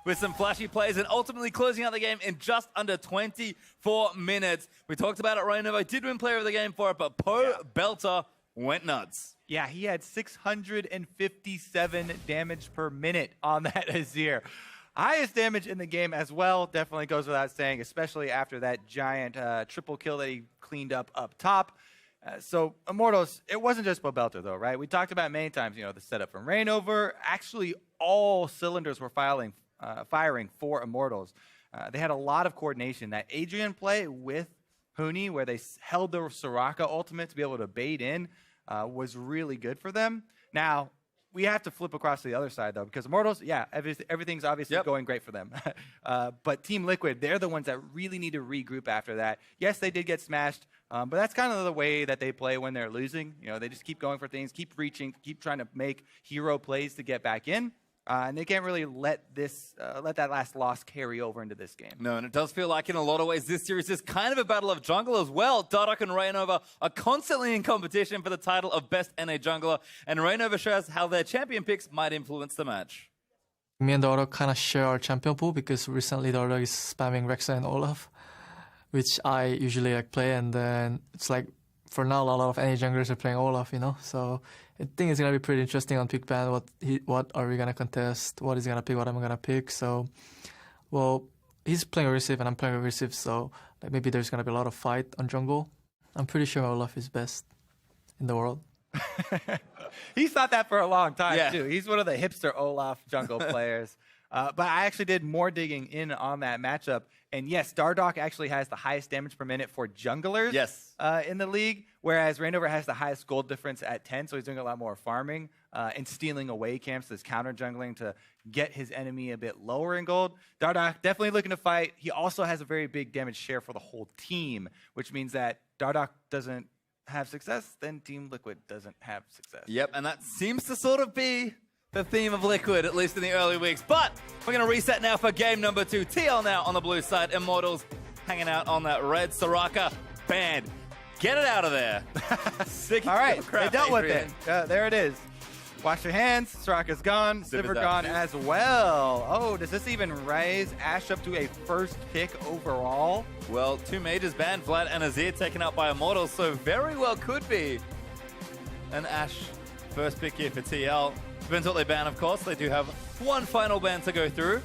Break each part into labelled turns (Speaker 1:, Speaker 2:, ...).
Speaker 1: with some flashy plays and ultimately closing out the game in just under 24 minutes. We talked about it, Rainovo did win player of the game for it, but Belter went nuts.
Speaker 2: Yeah, he had 657 damage per minute on that Azir. Highest damage in the game as well, definitely goes without saying, especially after that giant triple kill that he cleaned up top. So Immortals, it wasn't just Belter though, right? We talked about many times, the setup from Rainover. Actually, all cylinders were firing for Immortals. They had a lot of coordination. That Adrian play with Huni, where they held the Soraka ultimate to be able to bait in, was really good for them. Now, we have to flip across to the other side, though, because Immortals, everything's obviously going great for them. But Team Liquid, they're the ones that really need to regroup after that. Yes, they did get smashed, but that's kind of the way that they play when they're losing. They just keep going for things, keep reaching, keep trying to make hero plays to get back in. And they can't really let that last loss carry over into this game.
Speaker 1: No, and it does feel like in a lot of ways this series is kind of a battle of jungle as well. Dardoch and Rainover are constantly in competition for the title of Best NA Jungler, and Rainover shows how their champion picks might influence the match.
Speaker 3: Me and Dardoch kind of share our champion pool because recently Dardoch is spamming Rek'Sai and Olaf, which I usually play, and then it's like for now a lot of NA junglers are playing Olaf, so I think it's going to be pretty interesting on pick ban. What are we going to contest? What is he going to pick? What am I going to pick? So, well, he's playing aggressive and I'm playing aggressive. So maybe there's going to be a lot of fight on jungle. I'm pretty sure Olaf is best in the world.
Speaker 2: He's thought that for a long time, too. He's one of the hipster Olaf jungle players. But I actually did more digging in on that matchup. And yes, Dardoch actually has the highest damage per minute for junglers in the league, whereas Rainover has the highest gold difference at 10, so he's doing a lot more farming and stealing away camps, this counter jungling to get his enemy a bit lower in gold. Dardoch definitely looking to fight. He also has a very big damage share for the whole team, which means that Dardoch doesn't have success, then Team Liquid doesn't have success.
Speaker 1: Yep, and that seems to sort of be the theme of Liquid, at least in the early weeks. But we're going to reset now for game number 2. TL now on the blue side. Immortals hanging out on that red. Soraka banned. Get it out of there.
Speaker 2: All right, they dealt with it. There it is. Wash your hands. Soraka's gone. Sivir gone as well. Oh, does this even raise Ashe up to a first pick overall?
Speaker 1: Well, 2 mages banned, Vlad and Azir taken out by Immortals, so very well could be an Ashe first pick here for TL. Depends what they ban, of course. They do have one final ban to go through.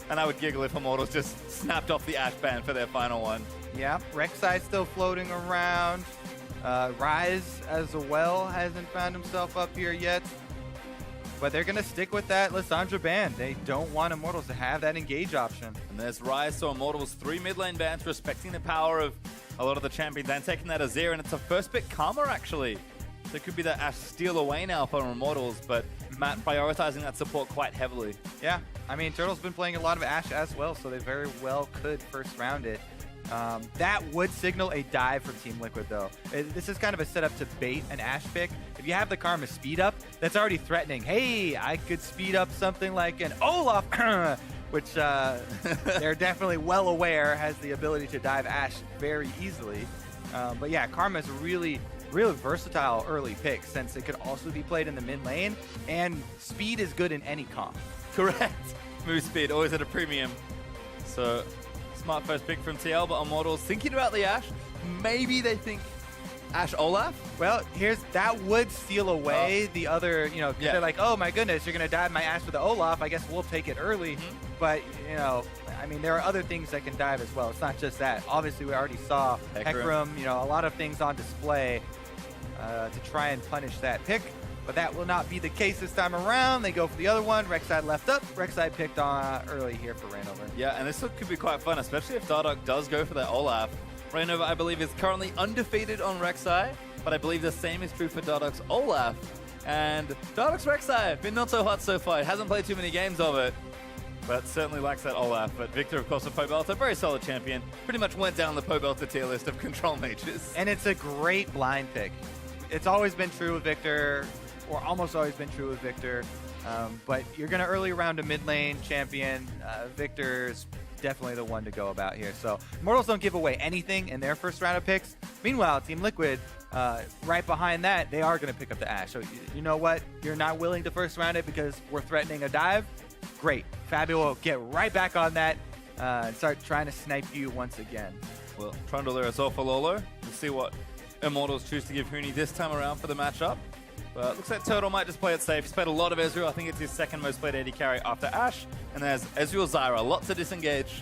Speaker 1: And I would giggle if Immortals just snapped off the Ashe ban for their final one.
Speaker 2: Yeah, Rek'Sai still floating around. Ryze as well hasn't found himself up here yet. But they're going to stick with that Lissandra ban. They don't want Immortals to have that engage option.
Speaker 1: And there's Ryze, so Immortals 3 mid lane bans, respecting the power of a lot of the champions and taking that Azir. And it's a first pick Karma, actually. So it could be that Ashe steal away now for Immortals, but Matt prioritizing that support quite heavily.
Speaker 2: Yeah, I mean, Turtle's been playing a lot of Ashe as well, so they very well could first round it. That would signal a dive from Team Liquid, though. This is kind of a setup to bait an Ashe pick. If you have the Karma speed up, that's already threatening. Hey, I could speed up something like an Olaf, which they're definitely well aware has the ability to dive Ashe very easily. But yeah, Karma is really versatile early pick, since it could also be played in the mid lane, and speed is good in any comp.
Speaker 1: Correct. Move speed, always at a premium. So, smart first pick from TL, but Immortals thinking about the Ashe. Maybe they think Ashe Olaf?
Speaker 2: Well, that would steal away the other, they're like, oh my goodness, you're going to dive my Ashe with the Olaf. I guess we'll take it early. But, I mean, there are other things that can dive as well. It's not just that. Obviously, we already saw Hecarim, a lot of things on display to try and punish that pick. But that will not be the case this time around. They go for the other one. Rek'Sai left up. Rek'Sai picked on early here for Rainover.
Speaker 1: Yeah, and this could be quite fun, especially if Dardoch does go for that Olaf. Rainover, I believe, is currently undefeated on Rek'Sai, but I believe the same is true for Dardoch's Olaf. And Dardoch's Rek'Sai, been not so hot so far. He hasn't played too many games of it, but certainly likes that Olaf. But Victor, of course, of Pobelter, very solid champion. Pretty much went down the Pobelter tier list of control mages.
Speaker 2: And it's a great blind pick. It's always been true with Victor, or almost always been true with Victor. But you're going to early round a mid lane champion. Victor's definitely the one to go about here. So Immortals don't give away anything in their first round of picks. Meanwhile, Team Liquid, right behind that, they are going to pick up the Ashe. So you know what? You're not willing to first round it because we're threatening a dive. great. Fabio will get right back on that and start trying to snipe you once again.
Speaker 1: Well, Trundle there is off for Lolo. We'll see what Immortals choose to give Huni this time around for the matchup. But looks like Turtle might just play it safe. He's played a lot of Ezreal. I think it's his second most played AD carry after Ashe. And there's Ezreal Zyra. Lots of disengage.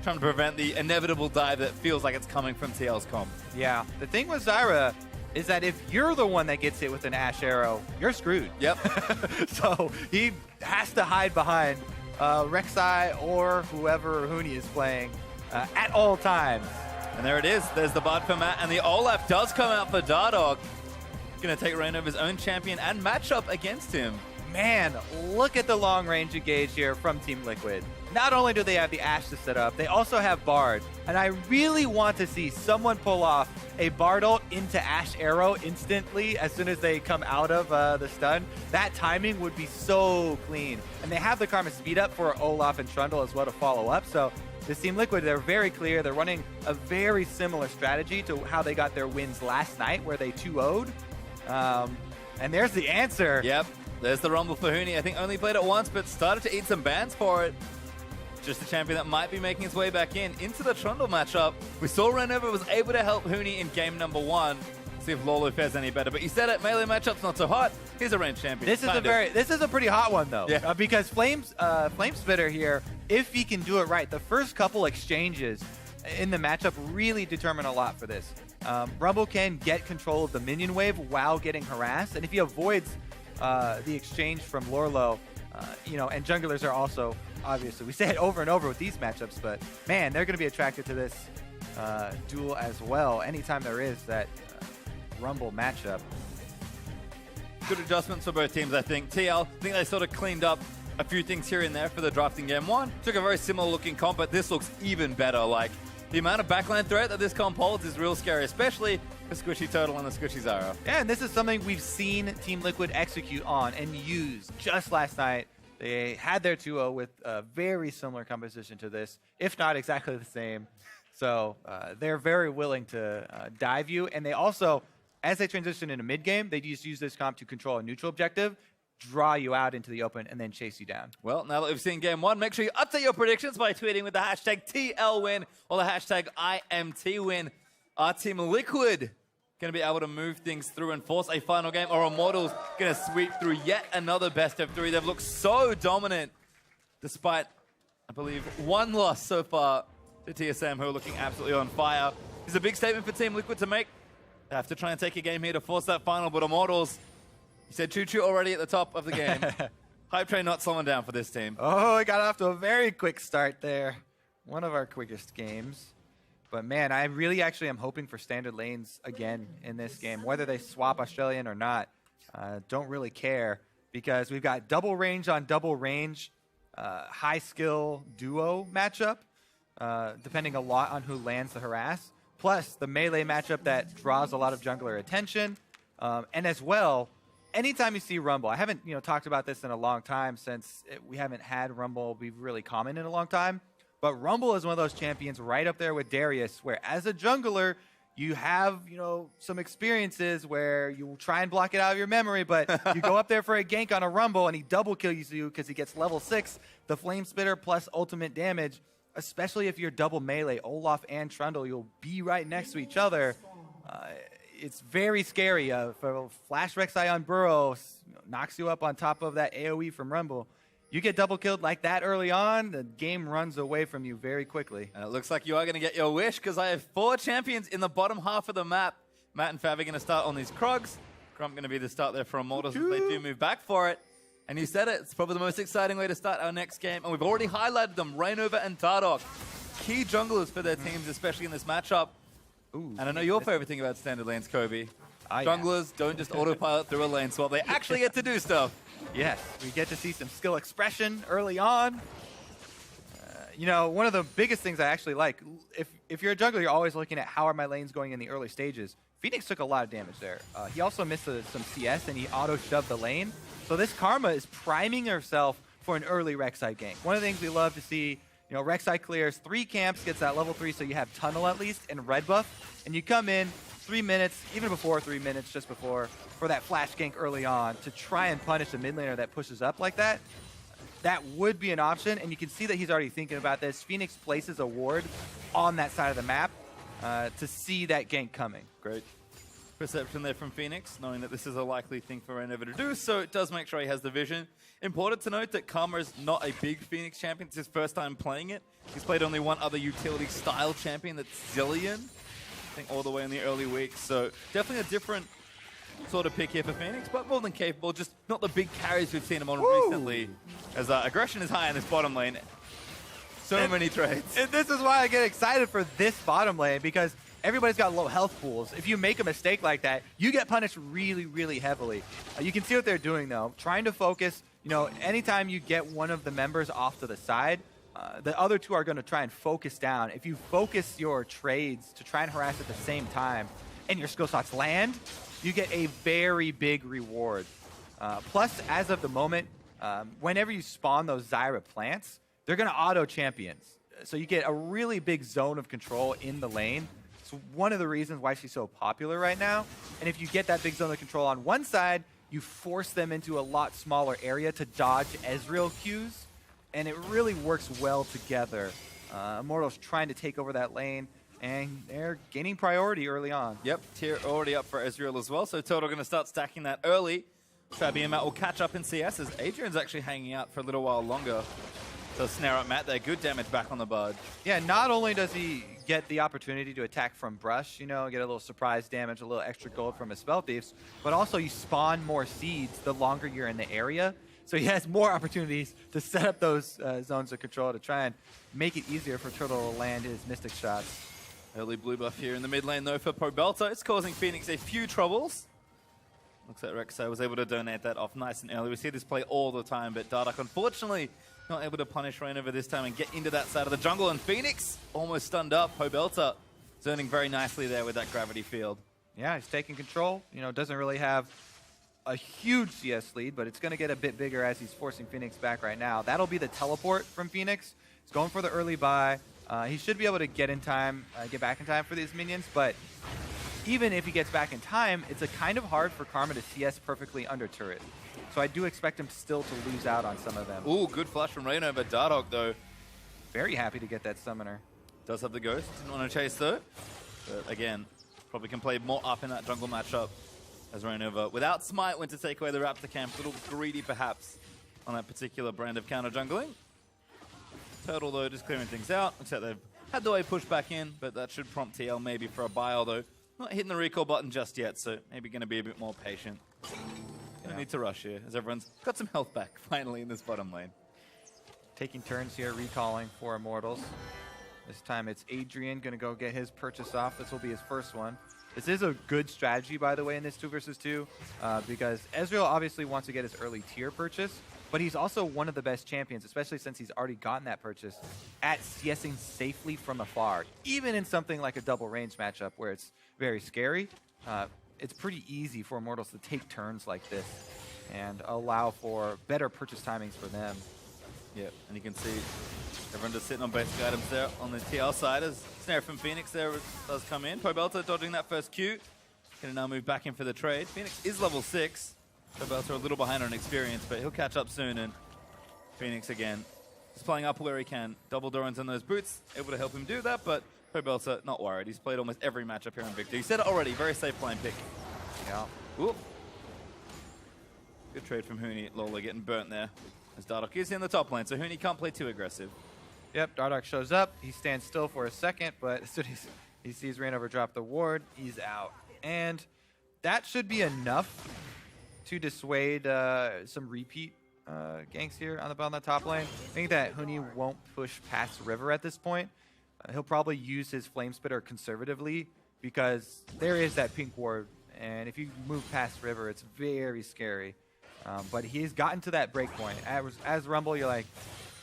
Speaker 1: Trying to prevent the inevitable dive that feels like it's coming from TL's comp.
Speaker 2: Yeah. The thing with Zyra is that if you're the one that gets hit with an Ashe arrow, you're screwed.
Speaker 1: Yep.
Speaker 2: So he has to hide behind Rek'Sai or whoever Huni is playing at all times.
Speaker 1: And there it is. There's the Bard for Matt. And the Olaf does come out for Dardog. Going to take reign of his own champion and matchup against him.
Speaker 2: Man, look at the long range engage here from Team Liquid. Not only do they have the Ashe to set up, they also have Bard. And I really want to see someone pull off a Bard ult into Ashe arrow instantly as soon as they come out of the stun. That timing would be so clean. And they have the Karma speed up for Olaf and Trundle as well to follow up. So this Team Liquid, they're very clear. They're running a very similar strategy to how they got their wins last night where they 2-0'd. And there's the answer.
Speaker 1: Yep. There's the Rumble for Huni. I think only played it once, but started to eat some bans for it. Just a champion that might be making his way back into the Trundle matchup. We saw Renova was able to help Huni in game number 1. See if Lolo fares any better. But you said it, melee matchup's not so hot. He's a ranged champion.
Speaker 2: This is a pretty hot one though.
Speaker 1: Yeah.
Speaker 2: Because Flame Spitter here, if he can do it right, the first couple exchanges in the matchup really determine a lot for this. Rumble can get control of the minion wave while getting harassed, and if he avoids the exchange from Lorlo, and junglers are also, obviously, we say it over and over with these matchups, but man, they're going to be attracted to this duel as well anytime there is that Rumble matchup.
Speaker 1: Good adjustments for both teams, I think. TL, I think they sort of cleaned up a few things here and there for the drafting game 1. Took a very similar looking comp, but this looks even better. Like, the amount of backline threat that this comp holds is real scary, especially the Squishy Turtle and the Squishy Zyra.
Speaker 2: Yeah, and this is something we've seen Team Liquid execute on and use just last night. They had their 2-0 with a very similar composition to this, if not exactly the same. So they're very willing to dive you. And they also, as they transition into mid-game, they just use this comp to control a neutral objective, draw you out into the open, and then chase you down.
Speaker 1: Well, now that we've seen game 1, make sure you update your predictions by tweeting with the hashtag TLWin or the hashtag IMTWin. Our Team Liquid going to be able to move things through and force a final game, or Immortals going to sweep through yet another best of 3. They've looked so dominant despite, I believe, 1 loss so far to TSM, who are looking absolutely on fire. It's a big statement for Team Liquid to make. They have to try and take a game here to force that final, but Immortals, you said choo-choo already at the top of the game. Hype train not slowing down for this team.
Speaker 2: Oh, it got off to a very quick start there. One of our quickest games. But man, I really actually am hoping for standard lanes again in this game. Whether they swap Australian or not, don't really care. Because we've got double range on double range, high skill duo matchup, depending a lot on who lands the harass. Plus the melee matchup that draws a lot of jungler attention. And as well, anytime you see Rumble, I haven't talked about this in a long time since we haven't had Rumble be really common in a long time. But Rumble is one of those champions right up there with Darius, where as a jungler, you have, some experiences where you will try and block it out of your memory, but you go up there for a gank on a Rumble and he double kills you because he gets level 6, the Flame Spitter plus ultimate damage, especially if you're double melee, Olaf and Trundle, you'll be right next to each other. It's very scary. For Flash Rek'Sai on Burrow, knocks you up on top of that AoE from Rumble. You get double killed like that early on, the game runs away from you very quickly.
Speaker 1: And it looks like you are going to get your wish, because I have 4 champions in the bottom half of the map. Matt and Fav are going to start on these Krogs. Crump going to be the start there for Immortals as they do move back for it. And you said it, it's probably the most exciting way to start our next game. And we've already highlighted them, Rainova and Tardok. Key junglers for their teams, especially in this matchup.
Speaker 2: Ooh,
Speaker 1: and I know your favorite thing about standard lanes, Kobe.
Speaker 2: Yeah.
Speaker 1: Junglers don't just autopilot through a lane swap. They actually get to do stuff.
Speaker 2: Yes, we get to see some skill expression early on. One of the biggest things I actually like, if you're a jungler, you're always looking at how are my lanes going in the early stages. Phoenix took a lot of damage there. He also missed some CS and he auto-shoved the lane. So this Karma is priming herself for an early Rek'Sai gank. One of the things we love to see, Rek'Sai clears 3 camps, gets that level 3, so you have Tunnel at least, and Red Buff. And you come in 3 minutes, even before 3 minutes, just before, for that flash gank early on to try and punish a mid laner that pushes up like that. that would be an option, and you can see that he's already thinking about this. Phoenix places a ward on that side of the map to see that gank coming.
Speaker 1: Great perception there from Phoenix, knowing that this is a likely thing for Rainover to do, so it does make sure he has the vision. Important to note that Karma is not a big Phoenix champion. It's his first time playing it. He's played only one other utility-style champion, that's Zillion, I think all the way in the early weeks, so definitely a different sort of pick here for Phoenix, but more than capable, just not the big carries we've seen him on recently, as aggression is high in this bottom lane. So many trades.
Speaker 2: And this is why I get excited for this bottom lane, because everybody's got low health pools. If you make a mistake like that, you get punished really, really heavily. You can see what they're doing, though. Trying to focus, you know, anytime you get one of the members off to the side, the other two are going to try and focus down. If you focus your trades to try and harass at the same time, and your skill shots land, you get a very big reward. Plus, as of the moment, whenever you spawn those Zyra plants, they're going to auto champions. So you get a really big zone of control in the lane. It's one of the reasons why she's so popular right now. And if you get that big zone of control on one side, you force them into a lot smaller area to dodge Ezreal Qs. And it really works well together. Immortals trying to take over that lane, and they're gaining priority early on.
Speaker 1: Yep, tier already up for Ezreal as well, so Total going to start stacking that early. Fabi and Matt will catch up in CS as Adrian's actually hanging out for a little while longer. So snare up Matt there, good damage back on the Bard.
Speaker 2: Yeah, not only does he get the opportunity to attack from Brush, you know, get a little surprise damage, a little extra gold from his Spell Thieves, but also you spawn more seeds the longer you're in the area. So he has more opportunities to set up those zones of control to try and make it easier for Turtle to land his Mystic shots.
Speaker 1: Early blue buff here in the mid lane though for Pobelta. It's causing Phoenix a few troubles. Looks like Rek'Sai was able to donate that off nice and early. We see this play all the time, but Dardak unfortunately not able to punish Rainover this time and get into that side of the jungle. And Phoenix almost stunned up. Pobelta zoning very nicely there with that gravity field.
Speaker 2: Yeah, he's taking control. You know, doesn't really have a huge CS lead, but it's going to get a bit bigger as he's forcing Phoenix back right now. That'll be the teleport from Phoenix. He's going for the early buy. He should be able to get in time, get back in time for these minions, but even if he gets back in time, it's a kind of hard for Karma to CS perfectly under turret. So I do expect him still to lose out on some of them.
Speaker 1: Ooh, good flash from Rainover. Dardoch, though,
Speaker 2: very happy to get that summoner.
Speaker 1: does have the Ghost. Didn't want to chase, though. But again, probably can play more up in that jungle matchup as Rainover. Without Smite, went to take away the Raptor camp. A little greedy, perhaps, on that particular brand of counter jungling. Turtle, though, just clearing things out. Looks like they've had the way pushed back in, but that should prompt TL maybe for a buy, although not hitting the recall button just yet, so maybe going to be a bit more patient. No need to rush here, as everyone's got some health back, finally, in this bottom lane.
Speaker 2: Taking turns here, recalling for Immortals. This time it's Adrian going to go get his purchase off. This will be his first one. This is a good strategy, by the way, in this 2 versus 2, because Ezreal obviously wants to get his early tier purchase, but he's also one of the best champions, especially since he's already gotten that purchase, at CSing safely from afar. Even in something like a double range matchup where it's very scary, it's pretty easy for Immortals to take turns like this and allow for better purchase timings for them.
Speaker 1: Yeah, and you can see everyone just sitting on basic items there on the TL side as Snare from Phoenix there does come in. Pobelta dodging that first Q. Gonna now move back in for the trade. Phoenix is level 6. Pobelta a little behind on experience, but he'll catch up soon, and Phoenix again just playing up where he can. Double Dorans on those boots, able to help him do that, but Pobelta not worried. He's played almost every matchup here in Victor. You said it already, very safe playing pick.
Speaker 2: Yeah.
Speaker 1: Ooh. Good trade from Huni. Lola getting burnt there. As Dardoch is in the top lane, so Huni can't play too aggressive.
Speaker 2: Yep, Dardoch shows up. He stands still for a second, but as soon as he sees Rainover drop the ward, he's out. And that should be enough to dissuade some repeat ganks here on the top lane. I think that Huni won't push past River at this point. He'll probably use his Flame Spitter conservatively because there is that pink ward, and if you move past River, it's very scary. But he's gotten to that break point. As Rumble, you're like,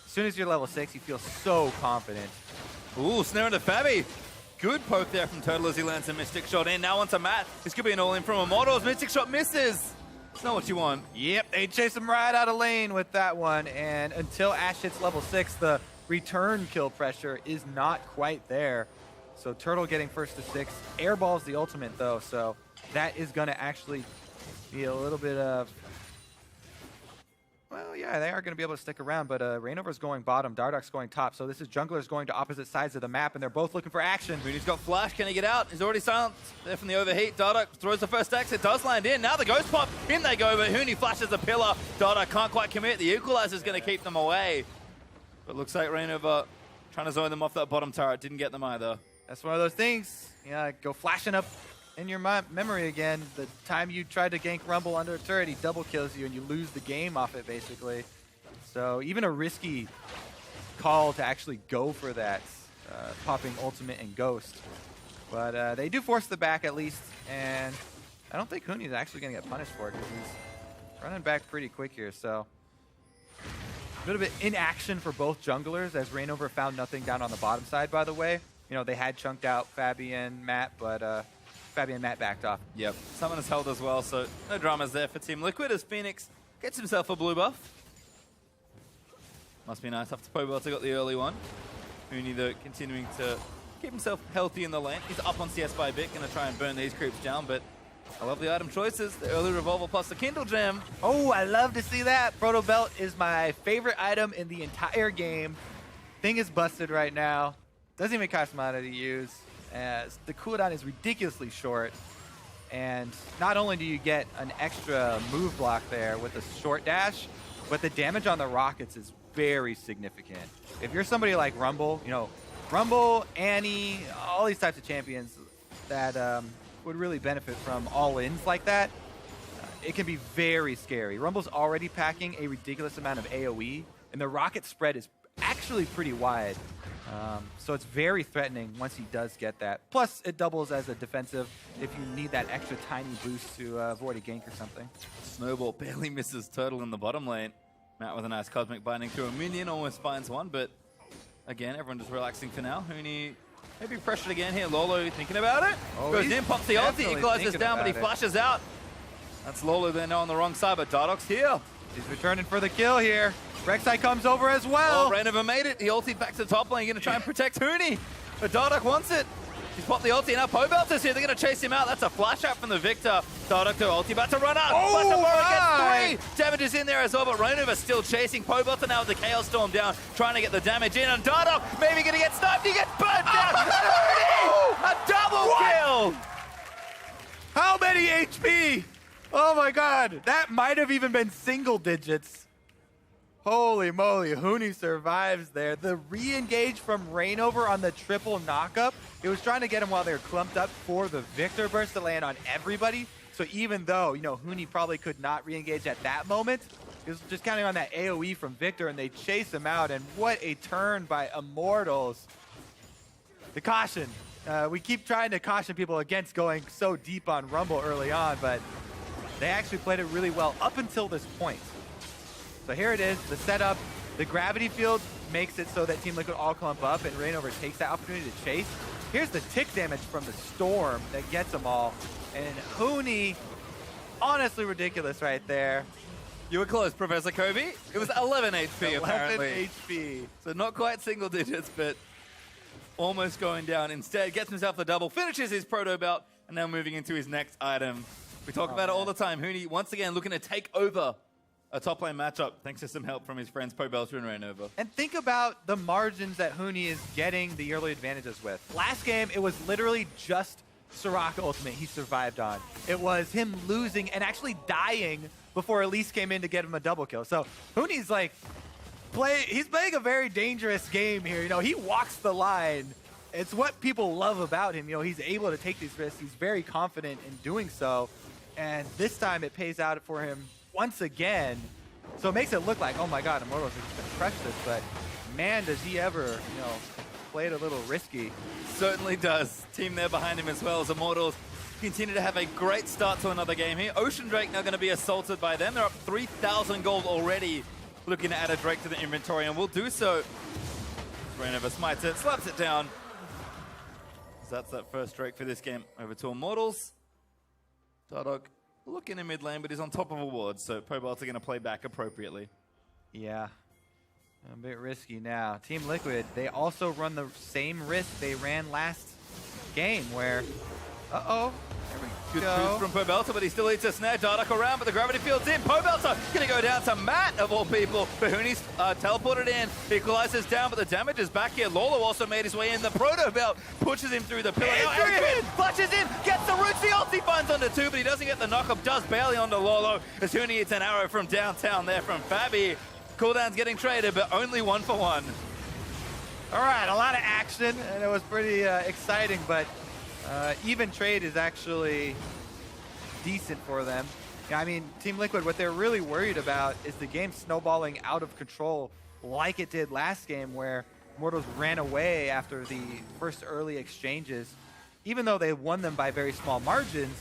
Speaker 2: as soon as you're level 6, you feel so confident.
Speaker 1: Ooh, snare into Fabi. Good poke there from Turtle as he lands a Mystic Shot in. Now onto Matt. This could be an all-in from Immortals. Mystic Shot misses. It's not what you want.
Speaker 2: Yep, they chase him right out of lane with that one. And until Ashe hits level 6, the return kill pressure is not quite there. So Turtle getting first to 6. Airball's the ultimate, though, so that is going to actually be a little bit of... Well, yeah, they are going to be able to stick around, but Reignover's going bottom, Dardoch's going top, so this is junglers going to opposite sides of the map, and they're both looking for action.
Speaker 1: Hooney's got flash. Can he get out? He's already silenced there from the overheat. Dardoch throws the first axe. It does land in. Now the ghost pop. In they go, but Hooney flashes a pillar. Dardoch can't quite commit. The equalizer's going to keep them away. But looks like Reignover trying to zone them off that bottom turret. Didn't get them either.
Speaker 2: That's one of those things. Yeah, go flashing up in your memory again. The time you tried to gank Rumble under a turret, he double kills you and you lose the game off it, basically. So even a risky call to actually go for that, popping ultimate and ghost. But they do force the back at least, and I don't think Hooney's actually going to get punished for it because he's running back pretty quick here. So a little bit inaction for both junglers as Reignover found nothing down on the bottom side, by the way. You know, they had chunked out Fabi and Matt, but Fabi and Matt backed off.
Speaker 1: Yep. Someone has held as well, so no dramas there for Team Liquid as Phoenix gets himself a blue buff. Must be nice after Pobelter got the early one. Hooney, though, continuing to keep himself healthy in the lane. He's up on CS by a bit, going to try and burn these creeps down, but I love the item choices. The early revolver plus the Kindle Gem.
Speaker 2: Oh, I love to see that. Proto Belt is my favorite item in the entire game. Thing is busted right now. Doesn't even cost mana to use. As the cooldown is ridiculously short. And not only do you get an extra move block there with the short dash, but the damage on the rockets is very significant. If you're somebody like Rumble, you know, Rumble, Annie, all these types of champions that would really benefit from all-ins like that, it can be very scary. Rumble's already packing a ridiculous amount of AoE, and the rocket spread is actually pretty wide. So it's very threatening once he does get that. Plus, it doubles as a defensive if you need that extra tiny boost to avoid a gank or something.
Speaker 1: Snowball barely misses Turtle in the bottom lane. Matt with a nice Cosmic Binding through a minion, almost finds one, but again, everyone just relaxing for now. Hooney maybe pressured again here. Lolo thinking about it.
Speaker 2: Oh,
Speaker 1: goes in, pops the ulti, equalizes down, but he
Speaker 2: it.
Speaker 1: flashes out. That's Lolo there now on the wrong side, but Dardoch's here.
Speaker 2: He's returning for the kill here. Rek'Sai comes over as well.
Speaker 1: Oh, Reignover made it. He ultied back to the top lane, going to try and protect Hooney. But Dardoch wants it. He's popped the ulti, now Pobelter's here. They're going to chase him out. That's a flash out from the Victor. Dardoch to ulti, about to run out.
Speaker 2: Oh,
Speaker 1: gets 3. Damage is in there as well, but Reignover still chasing. Pobelter now with the Chaos Storm down, trying to get the damage in. And Dardoch maybe going to get sniped. He gets burnt down. A double kill.
Speaker 2: How many HP? Oh my god. That might have even been single digits. Holy moly, Hooney survives there. The re-engage from Reignover on the triple knockup, it was trying to get him while they were clumped up for the Victor burst to land on everybody. So even though, you know, Hooney probably could not re-engage at that moment, he was just counting on that AoE from Victor, and they chase him out. And what a turn by Immortals. The caution. We keep trying to caution people against going so deep on Rumble early on, but they actually played it really well up until this point. So here it is, the setup. The gravity field makes it so that Team Liquid all clump up, and Reignover takes that opportunity to chase. Here's the tick damage from the storm that gets them all. And Hooney, honestly ridiculous right there.
Speaker 1: You were close, Professor Kobe. It was 11 HP
Speaker 2: 11
Speaker 1: apparently.
Speaker 2: HP.
Speaker 1: So not quite single digits, but almost going down. Instead, gets himself the double, finishes his proto belt, and now moving into his next item. We talk about it all the time. Hooney, once again, looking to take over a top lane matchup, thanks to some help from his friends Pobelter and Reignover.
Speaker 2: And think about the margins that Hooney is getting the early advantages with. Last game, it was literally just Soraka ultimate he survived on. It was him losing and actually dying before Elise came in to get him a double kill. So Hooney's like, he's playing a very dangerous game here. You know, he walks the line. It's what people love about him. You know, he's able to take these risks. He's very confident in doing so. And this time it pays out for him once again. So it makes it look like, oh my god, Immortals is going to crush this, but man, does he ever, you know, play it a little risky.
Speaker 1: Certainly does. Team there behind him as well as Immortals continue to have a great start to another game here. Ocean Drake now going to be assaulted by them. They're up 3,000 gold already, looking to add a Drake to the inventory, and will do so. Reignover smites it, slaps it down. So that's that first Drake for this game. Over to Immortals. Dardoch looking in mid lane, but he's on top of a ward, so Pobelter going to play back appropriately.
Speaker 2: Yeah, a bit risky now. Team Liquid, they also run the same risk they ran last game, where Uh-oh. There we
Speaker 1: Good
Speaker 2: go.
Speaker 1: boost from Pobelter, but he still eats a snare. Dardock around, but the gravity field's in. Pobelter gonna go down to Matt, of all people. Bahuni's teleported in. Equalizes down, but the damage is back here. Lolo also made his way in. The Proto Belt pushes him through the pillar. Adrian flashes in, gets the roots. The ulti finds onto two, but he doesn't get the knock-up. Does barely onto Lolo. As Huni hits an arrow from downtown there from Fabi. Cooldown's getting traded, but only 1 for 1.
Speaker 2: All right, a lot of action, and it was pretty exciting, but even trade is actually decent for them. Yeah, I mean, Team Liquid, what they're really worried about is the game snowballing out of control like it did last game, where Immortals ran away after the first early exchanges. Even though they won them by very small margins,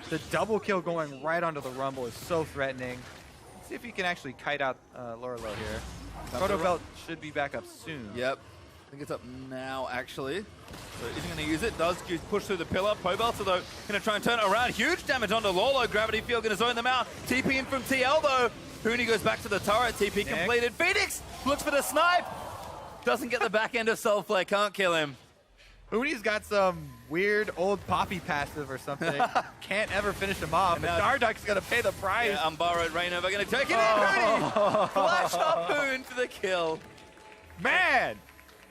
Speaker 2: the double kill going right onto the Rumble is so threatening. Let's see if he can actually kite out Lorelo here. Proto Belt should be back up soon.
Speaker 1: Yep. I think it's up now, actually. So isn't going to use it. Does push through the pillar. Pobelter, though, going to try and turn it around. Huge damage onto Lolo. Gravity Field going to zone them out. TP in from TL, though. Huni goes back to the turret. TP completed. Phoenix looks for the snipe. Doesn't get the back end of Soul Flare. Can't kill him.
Speaker 2: Huni's got some weird old Poppy passive or something. Can't ever finish him off. And Dardock's going to pay the price.
Speaker 1: Yeah, Unborrowed Rainova going to take it in. Huni! Flash harpoon for the kill.
Speaker 2: Man!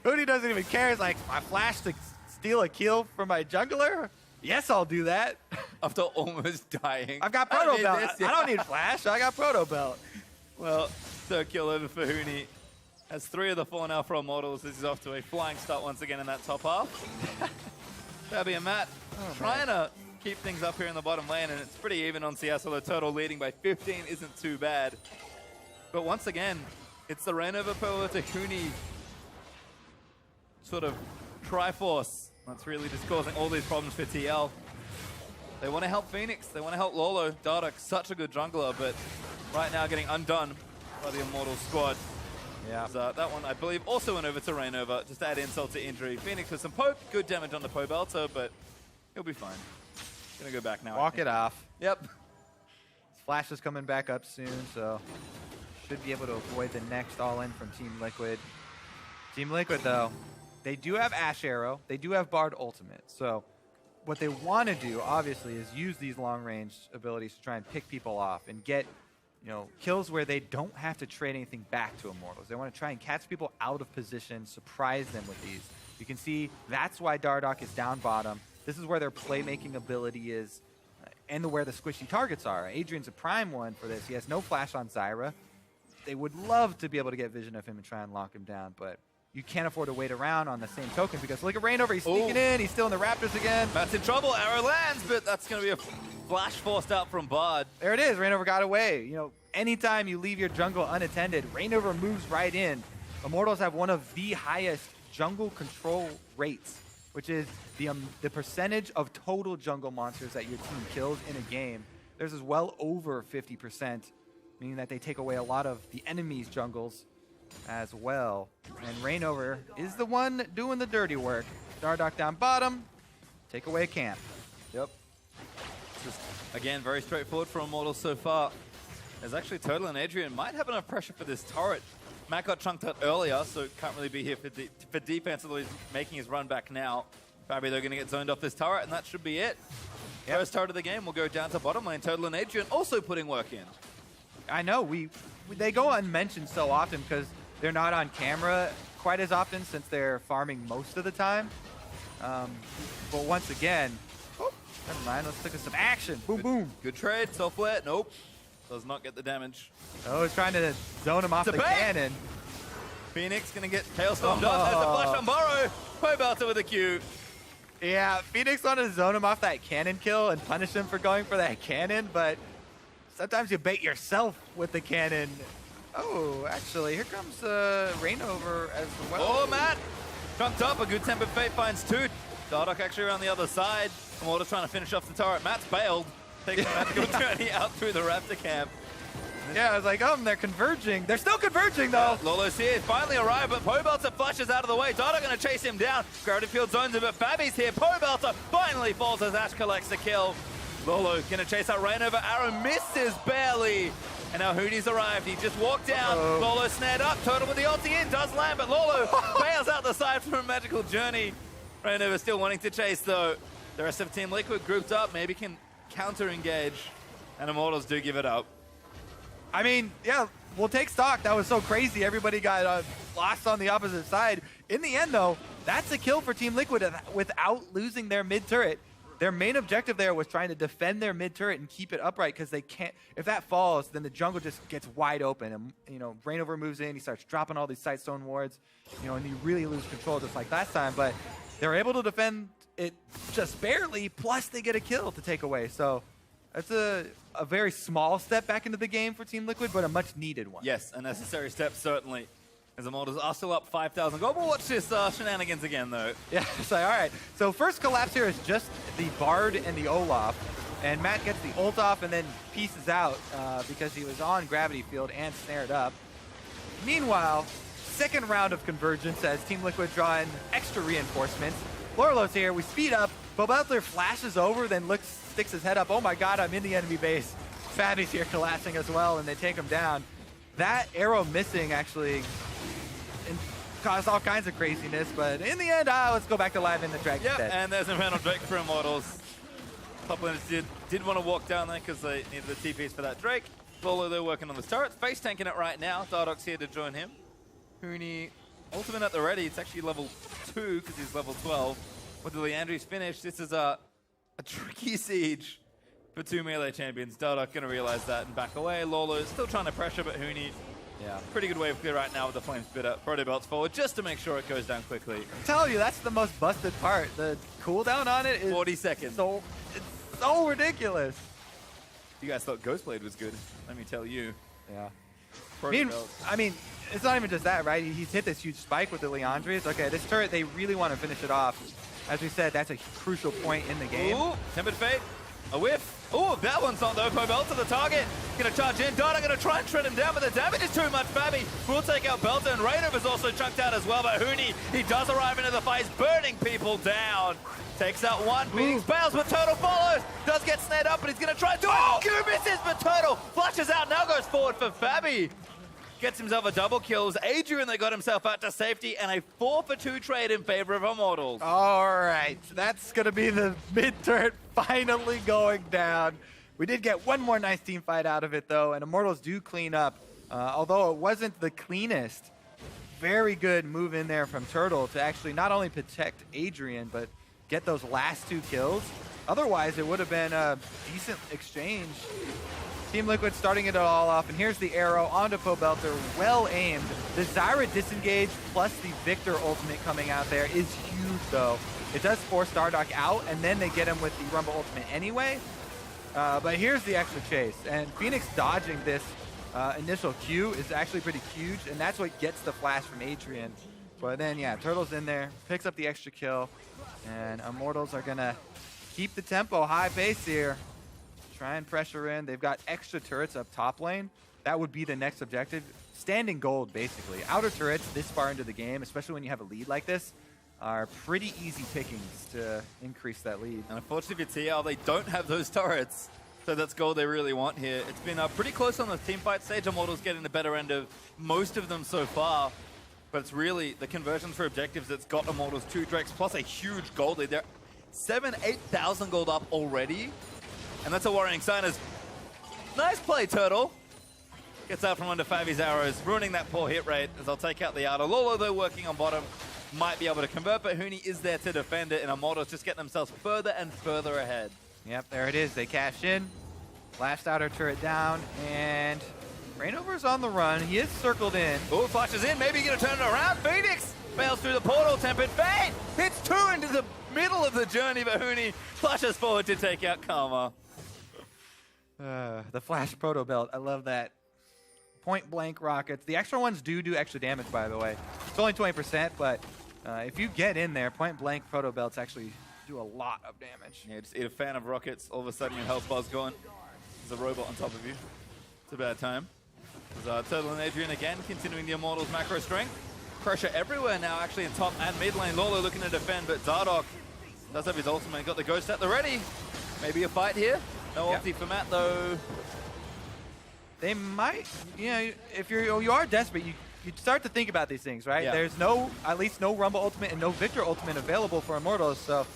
Speaker 2: Huni doesn't even care. He's like, I flashed to steal a kill from my jungler? Yes, I'll do that.
Speaker 1: After almost dying.
Speaker 2: I've got Proto Belt. I don't need flash. I got Proto Belt.
Speaker 1: Well, third kill over for Huni. Has 3 of the 4 now for Immortals. This is off to a flying start once again in that top half. Fabi and Matt trying to keep things up here in the bottom lane, and it's pretty even on CS, although Turtle leading by 15 isn't too bad. But once again, it's the Rainover Power to Huni sort of Triforce that's really just causing all these problems for TL. They want to help Phoenix, they want to help Lolo. Dardock, such a good jungler, but right now getting undone by the Immortal squad.
Speaker 2: Yeah.
Speaker 1: So that one, I believe, also went over to Rainova, just to add insult to injury. Phoenix with some poke, good damage on the Pobelter, but he'll be fine. Gonna go back now.
Speaker 2: Walk it off.
Speaker 1: Yep.
Speaker 2: Flash is coming back up soon, so should be able to avoid the next all-in from Team Liquid. Team Liquid, though, they do have Ash Arrow. They do have Bard Ultimate. So what they want to do, obviously, is use these long-range abilities to try and pick people off and get, you know, kills where they don't have to trade anything back to Immortals. They want to try and catch people out of position, surprise them with these. You can see that's why Dardock is down bottom. This is where their playmaking ability is and where the squishy targets are. Adrian's a prime one for this. He has no flash on Zyra. They would love to be able to get vision of him and try and lock him down, but you can't afford to wait around on the same token because look at Rainover. He's sneaking in. He's still in the Raptors again.
Speaker 1: Matt's in trouble. Arrow lands, but that's going to be a flash forced out from Bard.
Speaker 2: There it is. Rainover got away. You know, anytime you leave your jungle unattended, Rainover moves right in. Immortals have one of the highest jungle control rates, which is the percentage of total jungle monsters that your team kills in a game. Theirs is well over 50%, meaning that they take away a lot of the enemy's jungles as well. And Rainover is the one doing the dirty work. Dardock down bottom, take away a camp.
Speaker 1: Yep. Just, again, very straightforward for Immortals so far. There's actually Turtle and Adrian might have enough pressure for this turret. Matt got chunked out earlier, so can't really be here for defense, although he's making his run back now. Fabi, they're going to get zoned off this turret, and that should be it. Yep. First turret of the game will go down to bottom lane. Turtle and Adrian also putting work in. I
Speaker 2: know, they go unmentioned so often because they're not on camera quite as often since they're farming most of the time. But once again, never mind, let's look at some action. Boom, boom.
Speaker 1: Good trade, self-flare, nope. Does not get the damage.
Speaker 2: Oh, he's trying to zone him off the cannon.
Speaker 1: Phoenix gonna get Tail Stormed on. There's a flash on Burrow. Pobelter with a Q.
Speaker 2: Yeah, Phoenix wanted to zone him off that cannon kill and punish him for going for that cannon, but sometimes you bait yourself with the cannon. Oh, actually, here comes Rainover as well.
Speaker 1: Oh, Matt! Trunked up, a good tempered fate finds two. Dardock actually around the other side. Immortals trying to finish off the turret. Matt's bailed. Takes a magical journey out through the Raptor camp.
Speaker 2: Yeah, I was like, they're converging. They're still converging, though.
Speaker 1: Lolo's here, finally arrived, but Pobelter flashes out of the way. Dardock going to chase him down. Gravity Field zones him, but Fabi's here. Pobelter finally falls as Ash collects the kill. Lolo going to chase out Rainover. Arrow misses barely. And now Huni's arrived. He just walked down. Lolo snared up. Turtle with the ulti in. Does land, but Lolo bails out the side from a magical journey. Rainover still wanting to chase, though. The rest of Team Liquid grouped up, maybe can counter-engage, and Immortals do give it up.
Speaker 2: I mean, yeah, we'll take stock. That was so crazy. Everybody got lost on the opposite side. In the end, though, that's a kill for Team Liquid without losing their mid turret. Their main objective there was trying to defend their mid turret and keep it upright because they can't. If that falls, then the jungle just gets wide open, and Rainover moves in. He starts dropping all these Sightstone wards, and you really lose control just like last time. But they're able to defend it just barely. Plus, they get a kill to take away. So that's a very small step back into the game for Team Liquid, but a much needed one.
Speaker 1: Yes, a necessary step, certainly. As Immortals are still up 5,000 gold. But watch this shenanigans again, though.
Speaker 2: Yeah, it's like, all right. So first collapse here is just the Bard and the Olaf. And Matt gets the ult off and then pieces out because he was on Gravity Field and snared up. Meanwhile, second round of convergence as Team Liquid draw in extra reinforcements. Lorlo's here. We speed up. Bobelter flashes over, then sticks his head up. Oh my god, I'm in the enemy base. Fabi's here collapsing as well, and they take him down. That arrow missing actually caused all kinds of craziness, but in the end, let's go back to live in the Drake instead.
Speaker 1: And there's a Infernal Drake for Immortals. Top laners did want to walk down there because they needed the TPs for that Drake. Lolo, they're working on the turret. Face tanking it right now. Dardock's here to join him. Huni, ultimate at the ready. It's actually level 2 because he's level 12. With the Leandry's finish, this is a tricky siege for two melee champions. Dardock going to realize that and back away. Lolo's still trying to pressure, but Huni, pretty good wave clear right now with the Flame Spitter. Proto Belts forward just to make sure it goes down quickly.
Speaker 2: I'm telling you, that's the most busted part. The cooldown on it is
Speaker 1: 40 seconds.
Speaker 2: It's so ridiculous.
Speaker 1: You guys thought Ghostblade was good. Let me tell you.
Speaker 2: Yeah.
Speaker 1: Proto
Speaker 2: I mean, it's not even just that, right? He's hit this huge spike with the Leandries. Okay, this turret, they really want to finish it off. As we said, that's a crucial point in the game.
Speaker 1: Ooh, Tempered Fate. A whiff. Ooh, that one's not though. Belt to the target. Gonna charge in. Dada gonna try and shred him down, but the damage is too much. Fabi will take out Belter, and Raynov is also chunked out as well. But Huni, he does arrive into the fight, burning people down. Takes out one. Phoenix bails, but Turtle follows. Does get snared up, but he's gonna try and do it. Q misses, but Turtle flushes out. Now goes forward for Fabi. Gets himself a double kills. Adrian, they got himself out to safety, and a 4-for-2 trade in favor of Immortals.
Speaker 2: All right, that's going to be the mid turret finally going down. We did get one more nice team fight out of it, though, and Immortals do clean up. Although it wasn't the cleanest, very good move in there from Turtle to actually not only protect Adrian, but get those last 2 kills. Otherwise, it would have been a decent exchange. Team Liquid starting it all off, and here's the arrow onto Pobelter, well aimed. The Zyra disengage plus the Victor ultimate coming out there is huge though. It does force Dardock out, and then they get him with the Rumble ultimate anyway. But here's the extra chase, and Phoenix dodging this initial Q is actually pretty huge, and that's what gets the flash from Adrian. But then, yeah, Turtle's in there, picks up the extra kill, and Immortals are gonna keep the tempo high pace here. Try and pressure in. They've got extra turrets up top lane. That would be the next objective. Standing gold, basically. Outer turrets this far into the game, especially when you have a lead like this, are pretty easy pickings to increase that lead.
Speaker 1: And unfortunately for TL, they don't have those turrets. So that's gold they really want here. It's been pretty close on the team fight stage. Immortals getting the better end of most of them so far. But it's really the conversions for objectives that's got Immortals 2 Drakes plus a huge gold lead. They're 8,000 gold up already. And that's a worrying sign as nice play, Turtle. Gets out from under Fabi's arrows, ruining that poor hit rate as they'll take out the outer. Lolo, though, working on bottom, might be able to convert, but Huni is there to defend it, and Immortals just get themselves further and further ahead.
Speaker 2: Yep, there it is. They cash in. Last outer turret down, and Rainover's on the run. He is circled in.
Speaker 1: Ooh, flashes in. Maybe going to turn it around. Phoenix fails through the portal. Tempered Fate hits 2 into the middle of the journey, but Huni flashes forward to take out Karma.
Speaker 2: The flash proto belt, I love that. Point blank rockets. The extra ones do extra damage, by the way. It's only 20%, but if you get in there, point blank proto belts actually do a lot of damage.
Speaker 1: Yeah, just eat a fan of rockets. All of a sudden your health bar's gone. There's a robot on top of you. It's a bad time. There's Turtle and Adrian again, continuing the Immortals macro strength. Pressure everywhere now, actually in top and mid lane. Lolo looking to defend, but Dardock does have his ultimate. Got the ghost at the ready. Maybe a fight here. No ulti for Matt, though.
Speaker 2: They might, if you are desperate, you start to think about these things, right?
Speaker 1: Yeah.
Speaker 2: There's at least no Rumble ultimate and no Victor ultimate available for Immortals, so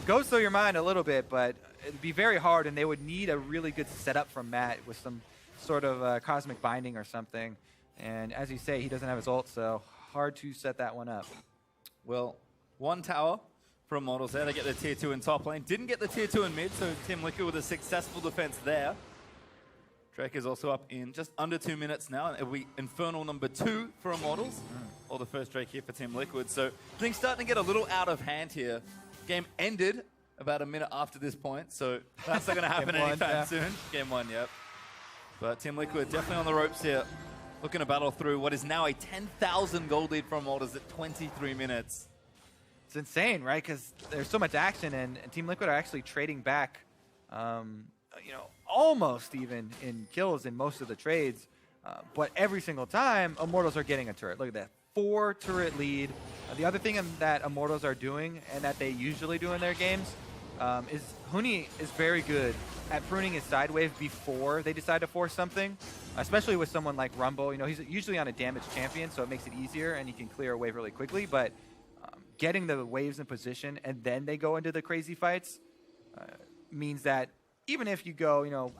Speaker 2: it goes through your mind a little bit, but it'd be very hard, and they would need a really good setup from Matt with some sort of cosmic binding or something. And as you say, he doesn't have his ult, so hard to set that one up.
Speaker 1: Well, one tower from Immortals there. They get the tier 2 in top lane. Didn't get the tier 2 in mid, so Team Liquid with a successful defense there. Drake is also up in just under 2 minutes now. And it'll be Infernal number 2 for Immortals, or the first Drake here for Team Liquid. So things starting to get a little out of hand here. Game ended about a minute after this point, so that's not going to happen anytime soon. Game 1, yep. But Team Liquid definitely on the ropes here, looking to battle through what is now a 10,000 gold lead from Immortals at 23 minutes.
Speaker 2: It's insane, right? Because there's so much action, and Team Liquid are actually trading back, you know, almost even in kills in most of the trades. But every single time, Immortals are getting a turret. Look at that. 4 turret lead. The other thing that Immortals are doing, and that they usually do in their games, is Huni is very good at pruning his side wave before they decide to force something, especially with someone like Rumble. You know, he's usually on a damage champion, so it makes it easier, and he can clear a wave really quickly. But getting the waves in position and then they go into the crazy fights means that even if you go, you know,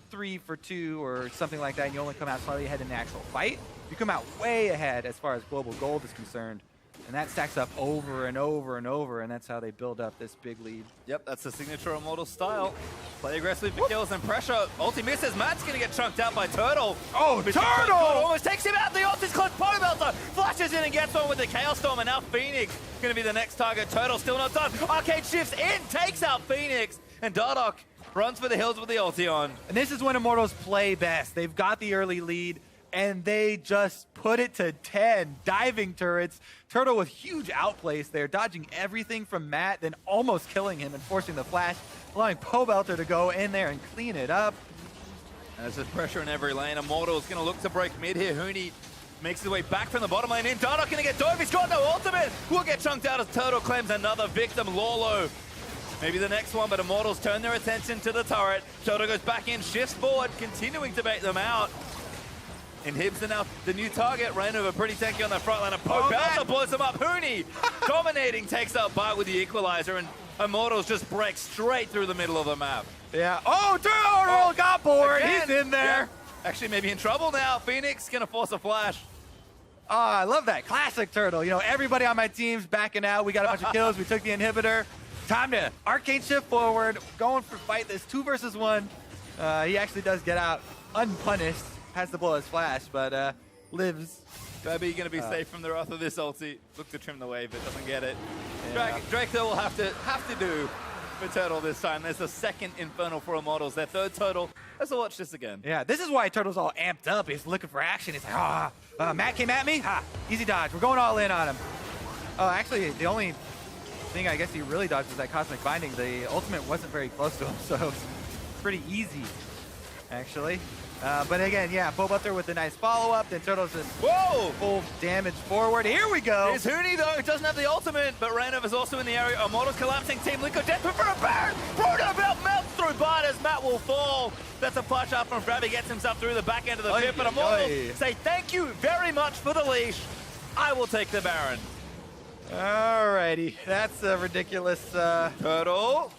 Speaker 2: 3 for 2 or something like that, and you only come out slightly ahead in the actual fight, you come out way ahead as far as global gold is concerned. And that stacks up over and over and over, and that's how they build up this big lead.
Speaker 1: Yep, that's the signature Immortal style. Play aggressively for kills and pressure. Ulti misses. Matt's going to get chunked out by Turtle.
Speaker 2: Oh, Turtle!
Speaker 1: Almost takes him out. The ult is close. Pobelter flashes in and gets one with the Chaos Storm, and now Phoenix going to be the next target. Turtle still not done. Arcade shifts in, takes out Phoenix, and Dardoch runs for the hills with the ulti on.
Speaker 2: And this is when Immortals play best. They've got the early lead, and they just put it to 10. Diving turrets. Turtle with huge outplays there, dodging everything from Matt, then almost killing him and forcing the flash, allowing Pobelter to go in there and clean it up.
Speaker 1: And there's just pressure in every lane. Immortals going to look to break mid here. Huni makes his way back from the bottom lane in. Dardoch going to get dove. He's got no ultimate. Will get chunked out as Turtle claims another victim. Lolo. Maybe the next one, but Immortals turn their attention to the turret. Turtle goes back in, shifts forward, continuing to bait them out. And Hibs are now the new target. Rainover pretty tanky on the front line. Pobelter blows him up. Huni dominating, takes out Bart with the equalizer, and Immortals just break straight through the middle of the map.
Speaker 2: Yeah. Oh, Turtle got bored.
Speaker 1: Again.
Speaker 2: He's in there.
Speaker 1: Yeah. Actually, maybe in trouble now. Phoenix gonna force a flash.
Speaker 2: Oh, I love that. Classic Turtle. You know, everybody on my team's backing out. We got a bunch of kills. We took the inhibitor. Time to arcade shift forward. Going for fight this 2 versus 1. He actually does get out unpunished. Has to blow his flash, but lives.
Speaker 1: Baby going to be safe from the wrath of this ulti. Look to trim the wave, but doesn't get it.
Speaker 2: Yeah.
Speaker 1: Drake though will have to do for Turtle this time. There's a second Infernal for Immortals, their third total. Let's watch this again.
Speaker 2: Yeah, this is why Turtle's all amped up. He's looking for action. He's like, Matt came at me? Ha, easy dodge. We're going all in on him. Oh, actually, the only thing I guess he really dodged was that Cosmic Binding. The ultimate wasn't very close to him, so it was pretty easy, actually. But again, yeah, Pobelter with a nice follow-up. Then Turtle's just full damage forward. Here we go.
Speaker 1: Here's Huni, though. It doesn't have the ultimate, but Rainover's also in the area. Immortals collapsing. Team Liquid desperate for a Baron. Bruno Belt melts through Bart as Matt will fall. That's a flash up from Frabby. Gets himself through the back end of the pit. But Immortals say thank you very much for the leash. I will take the Baron.
Speaker 2: Alrighty. That's a ridiculous...
Speaker 1: Turtle.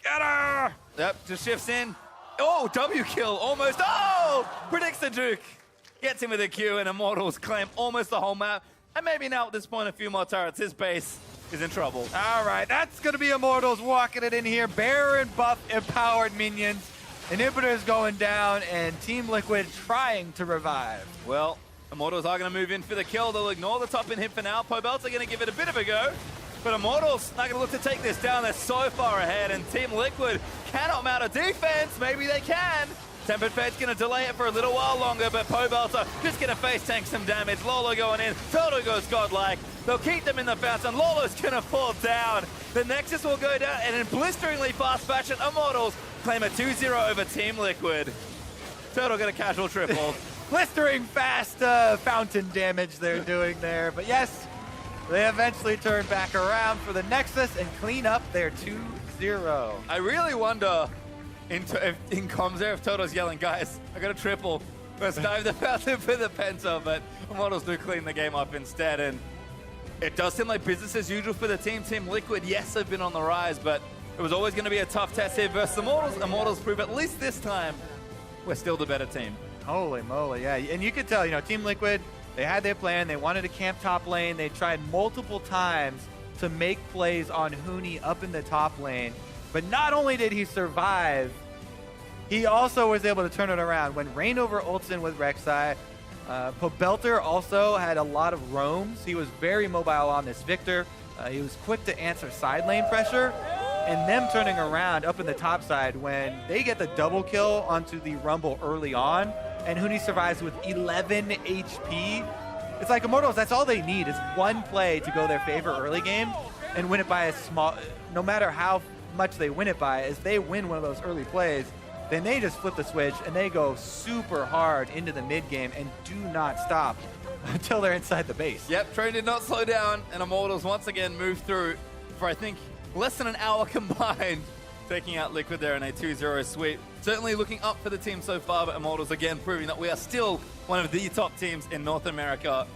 Speaker 2: Get her!
Speaker 1: Yep, just shifts in. Oh, W kill, almost. Oh, predicts the Duke. Gets him with a Q, and Immortals claim almost the whole map. And maybe now at this point, a few more turrets. His base is in trouble.
Speaker 2: All right, that's going to be Immortals walking it in here. Baron buff empowered minions. Inhibitors going down, and Team Liquid trying to revive.
Speaker 1: Well, Immortals are going to move in for the kill. They'll ignore the top inhib for now. Pobelter going to give it a bit of a go. But Immortals not going to look to take this down. They're so far ahead, and Team Liquid cannot mount a defense. Maybe they can. Tempered Fate's going to delay it for a little while longer, but Pobelter just going to face tank some damage. Lolo going in. Turtle goes godlike. They'll keep them in the fountain. Lolo's going to fall down. The Nexus will go down, and in blisteringly fast fashion, Immortals claim a 2-0 over Team Liquid. Turtle got a casual triple.
Speaker 2: Blistering fast fountain damage they're doing there. But yes, they eventually turn back around for the Nexus and clean up their 2-0.
Speaker 1: I really wonder in comms there if Turtle's yelling, guys, I got a triple. Let's dive the fountain for the Penta, but Immortals do clean the game up instead. And it does seem like business as usual for the team. Team Liquid, yes, they've been on the rise, but It was always going to be a tough test here versus Immortals. Immortals prove at least this time we're still the better team.
Speaker 2: Holy moly, yeah. And you could tell, Team Liquid, they had their plan. They wanted to camp top lane. They tried multiple times to make plays on Huni up in the top lane. But not only did he survive, he also was able to turn it around. When Reignover ults in with Rek'Sai, Pobelter also had a lot of roams. He was very mobile on this Victor. He was quick to answer side lane pressure. And them turning around up in the top side when they get the double kill onto the Rumble early on, and Huni survives with 11 HP. It's like Immortals, that's all they need is one play to go their favor early game and win it by a small, no matter how much they win it by, as they win one of those early plays, then they just flip the switch and they go super hard into the mid game and do not stop until they're inside the base.
Speaker 1: Yep, Train did not slow down, and Immortals once again moved through for, I think, less than an hour combined, taking out Liquid there in a 2-0 sweep. Certainly looking up for the team so far, but Immortals again proving that we are still one of the top teams in North America.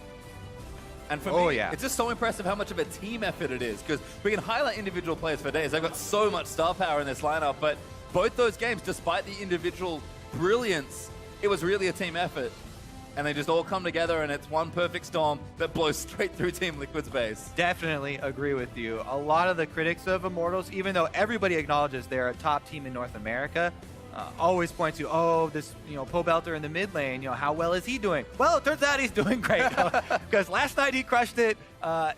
Speaker 1: And for me, it's just so impressive how much of a team effort it is, because we can highlight individual players for days. They've got so much star power in this lineup, but both those games, despite the individual brilliance, it was really a team effort. And they just all come together, and it's one perfect storm that blows straight through Team Liquid's base.
Speaker 2: Definitely agree with you. A lot of the critics of Immortals, even though everybody acknowledges they're a top team in North America, always point to, oh, this, Pobelter in the mid lane, how well is he doing? Well, it turns out he's doing great, because last night he crushed it.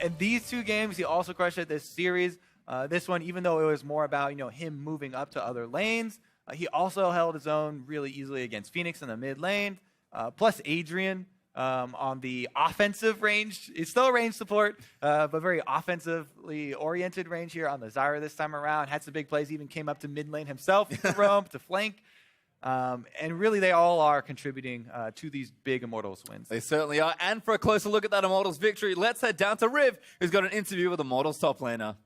Speaker 2: In these two games, he also crushed it this series. This one, even though it was more about, him moving up to other lanes, he also held his own really easily against Phoenix in the mid lane. Plus Adrian on the offensive range. It's still a range support, but very offensively oriented range here on the Zyra this time around. Had some big plays, even came up to mid lane himself to roam, to flank. And really, they all are contributing to these big Immortals wins.
Speaker 1: They certainly are. And for a closer look at that Immortals victory, let's head down to Riv, who's got an interview with Immortals top laner.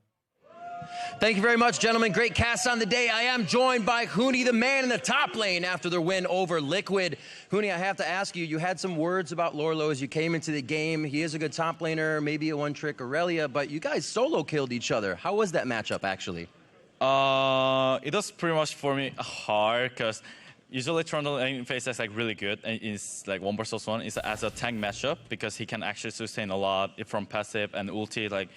Speaker 4: Thank you very much, gentlemen. Great cast on the day. I am joined by Huni, the man in the top lane after their win over Liquid. Huni, I have to ask you, you had some words about Lorlo as you came into the game. He is a good top laner, maybe a one-trick Aurelia, but you guys solo killed each other. How was that matchup, actually?
Speaker 5: It was pretty much for me hard, because usually Trundle in phase is really good, and it's 1 versus 1. It's as a tank matchup, because he can actually sustain a lot from passive and ulti,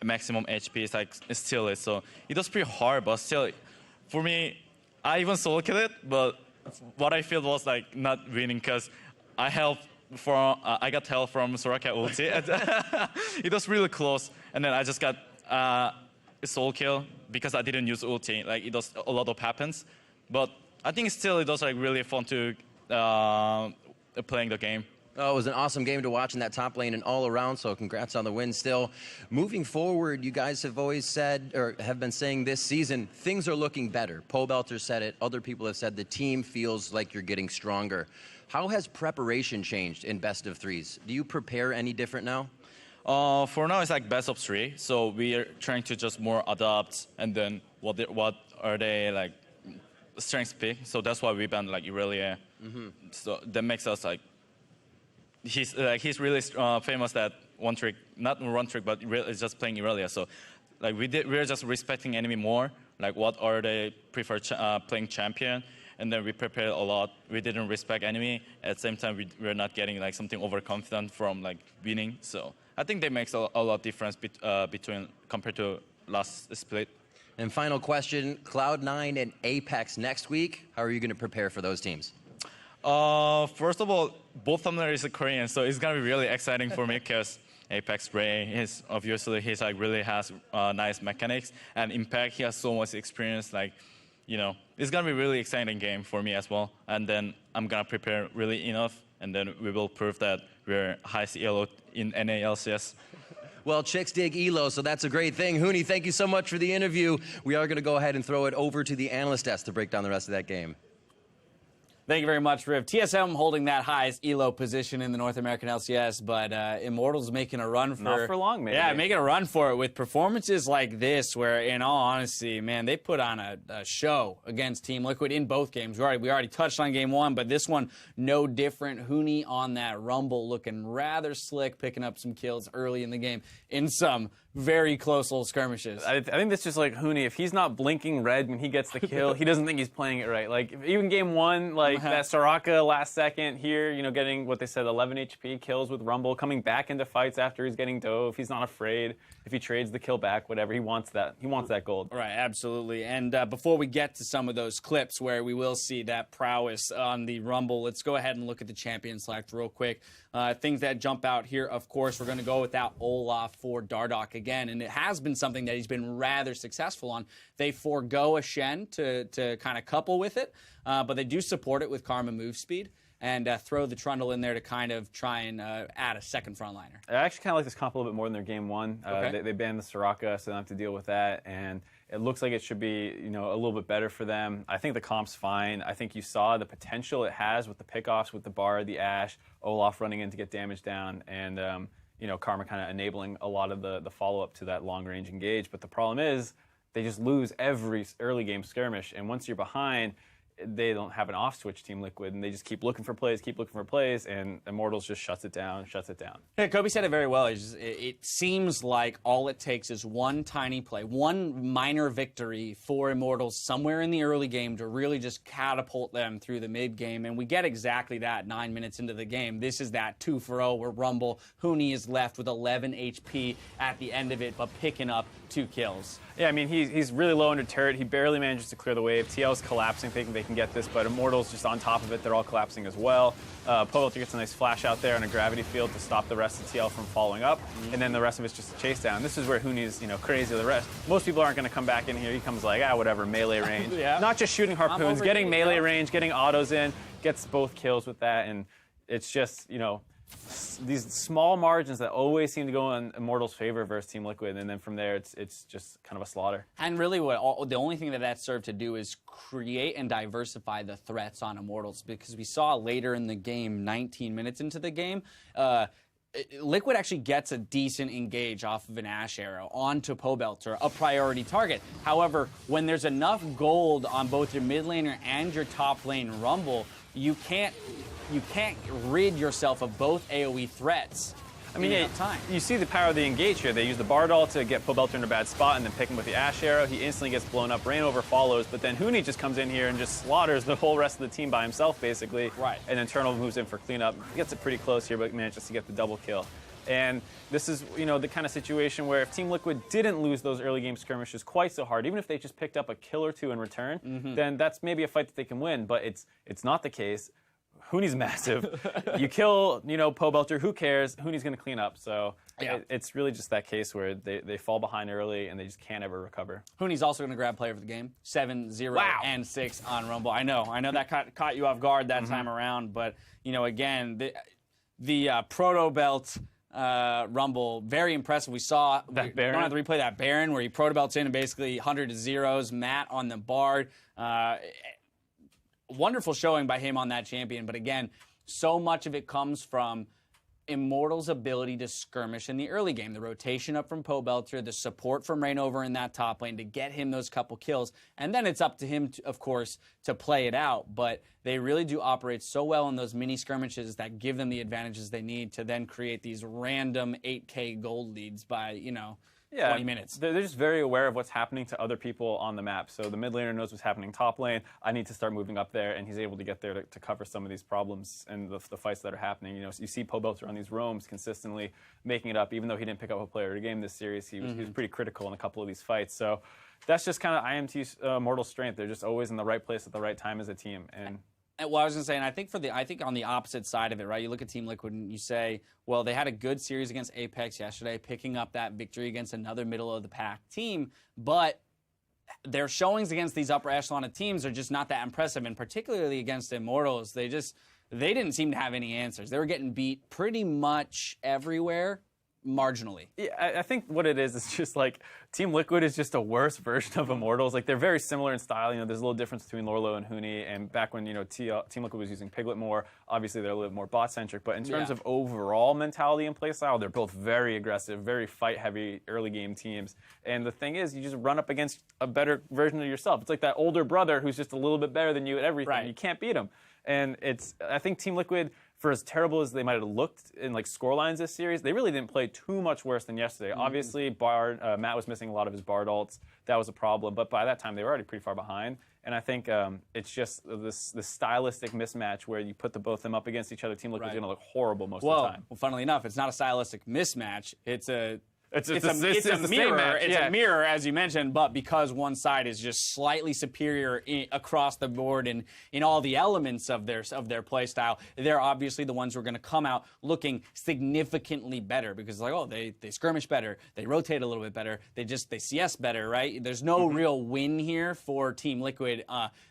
Speaker 5: maximum HP is still it. So it was pretty hard, but still, for me, I even solo killed it, but what I feel was not winning, because I got help from Soraka ulti. It was really close, and then I just got a solo kill because I didn't use ulti. It was a lot of happens, but I think still it was really fun to playing the game.
Speaker 4: Oh, it was an awesome game to watch in that top lane and all around, so congrats on the win still. Moving forward, you guys have always said, or have been saying this season, things are looking better. Pobelter said it, other people have said the team feels like you're getting stronger. How has preparation changed in best of threes? Do you prepare any different now?
Speaker 5: For now, it's best of 3, so we are trying to just more adapt, and then what are they strengths pick, so that's why we banned Irelia. So that makes us he's really famous at one trick, not one trick, but it's just playing Irelia. So we're just respecting enemy more. What are they prefer playing champion, and then we prepared a lot. We didn't respect enemy. At the same time, we're not getting something overconfident from winning. So I think that makes a lot of difference between compared to last split.
Speaker 4: And final question, Cloud9 and Apex next week. How are you going to prepare for those teams?
Speaker 5: First of all, both of them are Korean, so it's gonna be really exciting for me, because Apex Ray is obviously really has nice mechanics, and Impact he has so much experience. It's gonna be really exciting game for me as well. And then I'm gonna prepare really enough, and then we will prove that we're highest ELO in NA LCS.
Speaker 4: Well, chicks dig ELO, so that's a great thing. Huni, thank you so much for the interview. We are going to go ahead and throw it over to the analyst desk to break down the rest of that game.
Speaker 6: Thank you very much, Riv. TSM holding that highest ELO position in the North American LCS, but Immortals making a run for...
Speaker 7: Not for long, maybe.
Speaker 6: Yeah, making a run for it with performances like this, where, in all honesty, man, they put on a show against Team Liquid in both games. We already touched on game one, but this one, no different. Huni on that Rumble looking rather slick, picking up some kills early in the game in some very close little skirmishes.
Speaker 7: I think that's just like Huni. If he's not blinking red when he gets the kill, he doesn't think he's playing it right. Like, even game one, like that Soraka last second here, you know, getting what they said, 11 HP kills with Rumble, coming back into fights after he's getting dove. He's not afraid. If he trades the kill back, whatever, he wants that. He wants that gold.
Speaker 6: Right, absolutely. And before we get to some of those clips where we will see that prowess on the Rumble, let's go ahead and look at the champion select real quick. Things that jump out here, of course, we're going to go with that Olaf for Dardoch again, and it has been something that he's been rather successful on. They forego a Shen to kind of couple with it, but they do support it with Karma move speed and throw the Trundle in there to kind of try and add a second frontliner.
Speaker 7: I actually kind of like this comp a little bit more than their game one.
Speaker 6: Okay.
Speaker 7: They banned the Soraka, so they don't have to deal with that, and it looks like it should be, you know, a little bit better for them. I think the comp's fine. I think you saw the potential it has with the pickoffs, with the Bard, the Ashe, Olaf running in to get damage down, and you know, Karma kind of enabling a lot of the follow-up to that long-range engage. But the problem is they just lose every early game skirmish, and once you're behind, they don't have an off switch, Team Liquid, and they just keep looking for plays, and Immortals just shuts it down.
Speaker 6: Yeah, Kobe said it very well. It seems like all it takes is one tiny play, one minor victory for Immortals somewhere in the early game to really just catapult them through the mid game, and we get exactly that 9 minutes into the game. This is that 2-for-0 where Rumble, Huni is left with 11 HP at the end of it, but picking up 2 kills.
Speaker 7: Yeah, I mean, he's really low under turret. He barely manages to clear the wave. TL's collapsing, thinking they can get this, but Immortals just on top of it. They're all collapsing as well. Poelter gets a nice flash out there on a gravity field to stop the rest of TL from following up, and then the rest of it's just a chase down. This is where Huni's, you know, crazy. The rest, most people aren't going to come back in here. He comes like, whatever, melee range.
Speaker 6: Yeah.
Speaker 7: Not just shooting harpoons, getting melee range, getting autos in, gets both kills with that, and it's just, you know, these small margins that always seem to go in Immortals' favor versus Team Liquid, and then from there it's just kind of a slaughter.
Speaker 6: And really the only thing that served to do is create and diversify the threats on Immortals, because we saw later in the game, 19 minutes into the game, Liquid actually gets a decent engage off of an Ashe arrow onto Pobelter, a priority target. However, when there's enough gold on both your mid laner and your top lane Rumble, you can't rid yourself of both AoE threats.
Speaker 7: I mean, you see the power of the engage here. They use the Bard ult to get Pobelter in a bad spot and then pick him with the Ashe arrow. He instantly gets blown up. Rainover follows, but then Huni just comes in here and just slaughters the whole rest of the team by himself, basically.
Speaker 6: Right.
Speaker 7: And then Eternal moves in for cleanup. Gets it pretty close here, but manages to get the double kill. And this is, you know, the kind of situation where if Team Liquid didn't lose those early game skirmishes quite so hard, even if they just picked up a kill or two in return, then that's maybe a fight that they can win. But it's not the case. Huni's massive. You kill, you know, Pobelter, who cares? Huni's going to clean up. So
Speaker 6: yeah.
Speaker 7: It's really just that case where they fall behind early and they just can't ever recover.
Speaker 6: Huni's also going to grab player of the game. 7-0 and 6 on Rumble. I know that caught you off guard that time around, but, you know, again, the Proto Belt Rumble, very impressive. We saw,
Speaker 7: that
Speaker 6: we don't have to replay that Baron where he Proto Belts in and basically 100 to zeros. Matt on the Bard. Wonderful showing by him on that champion, but again, so much of it comes from Immortals' ability to skirmish in the early game. The rotation up from Pobelter, the support from Rainover in that top lane to get him those couple kills, and then it's up to him, of course, to play it out, but they really do operate so well in those mini skirmishes that give them the advantages they need to then create these random 8K gold leads by, you know, 20 minutes.
Speaker 7: They're just very aware of what's happening to other people on the map. So the mid laner knows what's happening top lane. I need to start moving up there, and he's able to get there to cover some of these problems and the fights that are happening. You know, so you see Pobelter on these roams consistently making it up, even though he didn't pick up a player of the game this series. He was pretty critical in a couple of these fights. So that's just kind of IMT's mortal strength. They're just always in the right place at the right time as a team. And
Speaker 6: well, I was going to say, and I think on the opposite side of it, right? You look at Team Liquid and you say, well, they had a good series against Apex yesterday, picking up that victory against another middle-of-the-pack team, but their showings against these upper echelon of teams are just not that impressive, and particularly against Immortals, they didn't seem to have any answers. They were getting beat pretty much everywhere, marginally.
Speaker 7: Yeah, I think what it is just like Team Liquid is just a worse version of Immortals. Like they're very similar in style. You know, there's a little difference between Lorlo and Huni. And back when Team Liquid was using Piglet more, obviously they're a little bit more bot centric. But in terms of overall mentality and playstyle, they're both very aggressive, very fight heavy early game teams. And the thing is, you just run up against a better version of yourself. It's like that older brother who's just a little bit better than you at everything.
Speaker 6: Right.
Speaker 7: You can't beat him. And I think Team Liquid, for as terrible as they might have looked in like scorelines this series, they really didn't play too much worse than yesterday. Obviously, Matt was missing a lot of his Bard ults. That was a problem. But by that time, they were already pretty far behind. And I think it's just this stylistic mismatch where you put both of them up against each other. Team Liquid's going to look horrible most of the time.
Speaker 6: Well, funnily enough, it's not a stylistic mismatch. It's a
Speaker 7: It's
Speaker 6: a mirror.
Speaker 7: match,
Speaker 6: It's a mirror, as you mentioned, but because one side is just slightly superior across the board in all the elements of their play style, they're obviously the ones who are going to come out looking significantly better because it's like, oh, they skirmish better, they rotate a little bit better, they CS better, right? There's no real win here for Team Liquid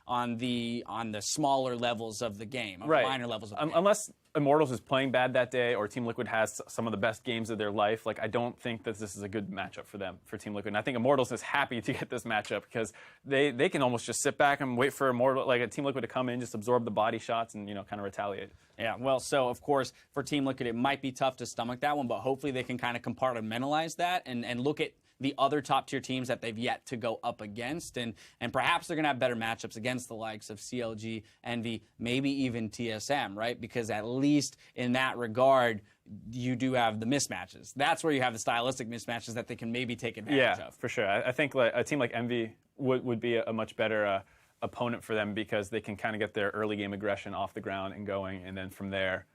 Speaker 6: on the smaller levels of the game,
Speaker 7: right.
Speaker 6: minor levels of the game.
Speaker 7: Unless Immortals is playing bad that day or Team Liquid has some of the best games of their life, like I don't think that this is a good matchup for Team Liquid. And I think Immortals is happy to get this matchup because they can almost just sit back and wait for a Team Liquid to come in, just absorb the body shots and kind of retaliate.
Speaker 6: Yeah, well, so of course for Team Liquid it might be tough to stomach that one, but hopefully they can kind of compartmentalize that and look at the other top-tier teams that they've yet to go up against, and perhaps they're going to have better matchups against the likes of CLG, Envy, maybe even TSM, right? Because at least in that regard, you do have the mismatches. That's where you have the stylistic mismatches that they can maybe take advantage of.
Speaker 7: For sure. I think a team like Envy would be a much better opponent for them because they can kind of get their early game aggression off the ground and going, and then from there,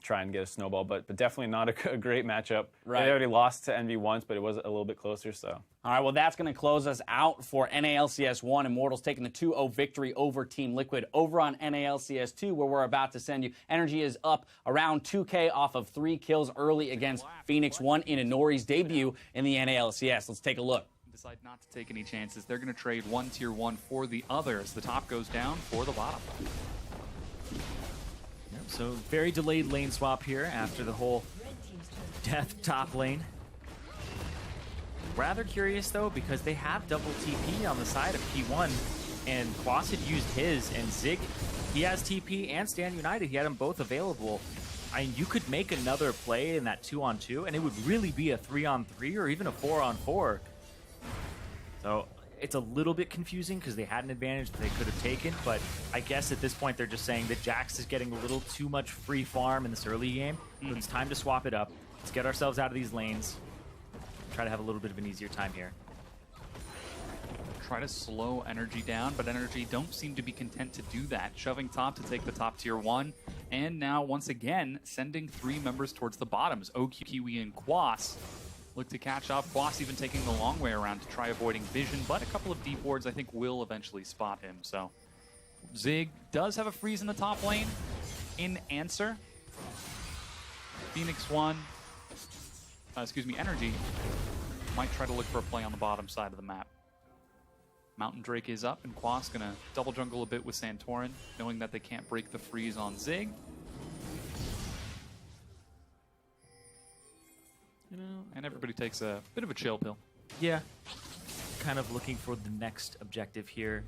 Speaker 7: try and get a snowball, but definitely not a great matchup.
Speaker 6: Right.
Speaker 7: They already lost to Envy once, but it was a little bit closer. So.
Speaker 6: All right, well, that's going to close us out for NALCS 1. Immortals taking the 2-0 victory over Team Liquid. Over on NALCS 2, where we're about to send you, Energy is up around 2K off of 3 kills early against Phoenix 1 in Inori's debut in the NALCS. Let's take a look.
Speaker 8: Decide not to take any chances. They're going to trade one tier 1 for the other as the top goes down for the bottom.
Speaker 9: So very delayed lane swap here after the whole death top lane. Rather curious though because they have double TP on the side of P1 and Quas had used his and Zig, he has TP and Stand United. He had them both available. I mean, you could make another play in that 2-on-2 and it would really be a 3-on-3 or even a 4-on-4. So it's a little bit confusing because they had an advantage that they could have taken, but I guess at this point they're just saying that Jax is getting a little too much free farm in this early game. So it's time to swap it up. Let's get ourselves out of these lanes. Try to have a little bit of an easier time here.
Speaker 8: Try to slow Energy down, but Energy don't seem to be content to do that. Shoving top to take the top tier 1, and now once again sending 3 members towards the bottoms. OQ, Kiwi, and Quas look to catch up. Quas even taking the long way around to try avoiding vision, but a couple of deep wards I think will eventually spot him. So Zig does have a freeze in the top lane in answer. Phoenix 1, Energy might try to look for a play on the bottom side of the map. Mountain Drake is up, and Quas gonna double jungle a bit with Santorin, knowing that they can't break the freeze on Zig. And everybody takes a bit of a chill pill.
Speaker 9: Yeah, kind of looking for the next objective here.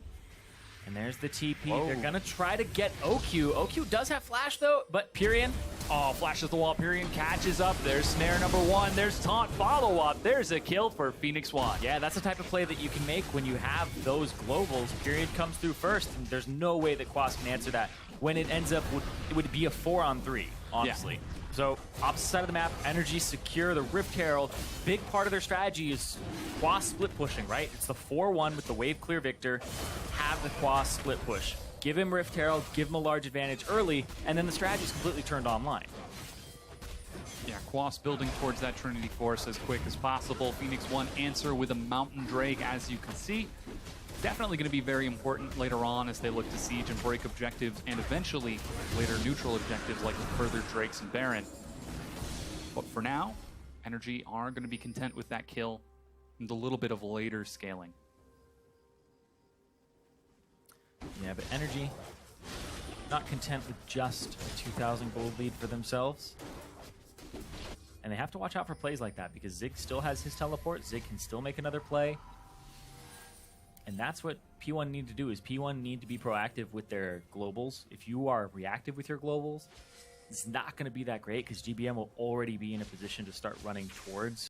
Speaker 9: And there's the TP.
Speaker 8: Whoa.
Speaker 9: They're going to try to get OQ. OQ does have flash, though, but Pyrian.
Speaker 8: Oh, flashes the wall. Pyrian catches up. There's snare number 1. There's taunt follow-up. There's a kill for Phoenix 1.
Speaker 9: Yeah, that's the type of play that you can make when you have those globals. Pyrian comes through first, and there's no way that Quas can answer that. When it ends up, it would be a 4-on-3, honestly. Yeah. So, opposite side of the map, Energy secure the Rift Herald. Big part of their strategy is Quas split pushing, right? It's the 4-1 with the wave clear victor. Have the Quas split push. Give him Rift Herald, give him a large advantage early, and then the strategy is completely turned online.
Speaker 8: Yeah, Quas building towards that Trinity Force as quick as possible. Phoenix 1 answer with a Mountain Drake, as you can see. Definitely going to be very important later on as they look to siege and break objectives, and eventually later neutral objectives like further Drakes and Baron. But for now, Energy are going to be content with that kill and a little bit of later scaling.
Speaker 9: Yeah, but Energy not content with just a 2,000 gold lead for themselves. And they have to watch out for plays like that because Zig still has his teleport. Zig can still make another play. And that's what P1 need to do, is P1 need to be proactive with their globals. If you are reactive with your globals, it's not going to be that great because GBM will already be in a position to start running towards